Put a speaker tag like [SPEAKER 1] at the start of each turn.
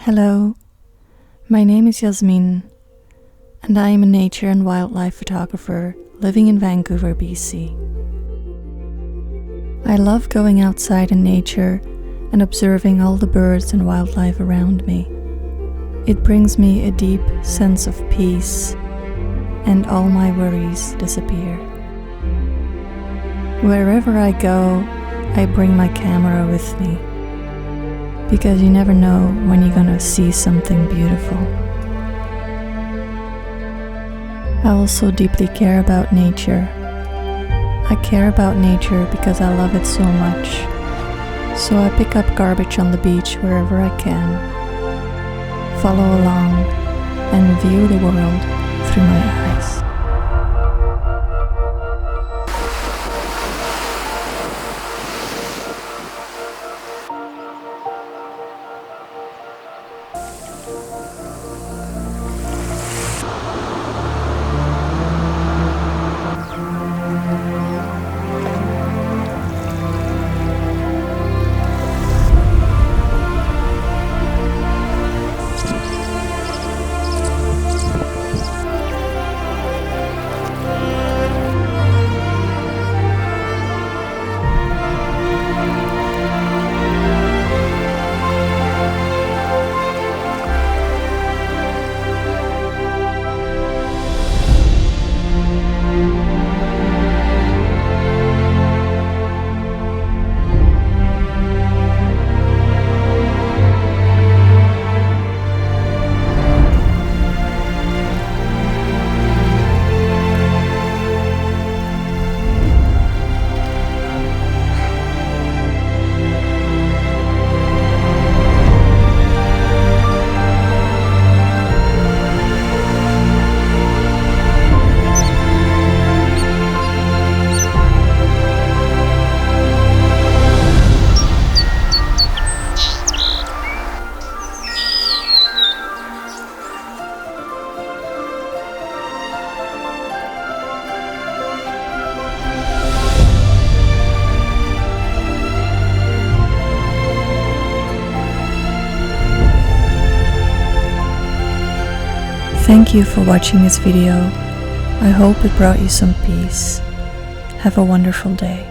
[SPEAKER 1] Hello, my name is Yasmin, and I am a nature and wildlife photographer living in Vancouver, BC. I love going outside in nature and observing all the birds and wildlife around me. It brings me a deep sense of peace, and all my worries disappear. Wherever I go, I bring my camera with me, because you never know when you're gonna see something beautiful. I also deeply care about nature. I care about nature because I love it so much. So I pick up garbage on the beach wherever I can, follow along, and view the world through my eyes. Thank you for watching this video. I hope it brought you some peace. Have a wonderful day.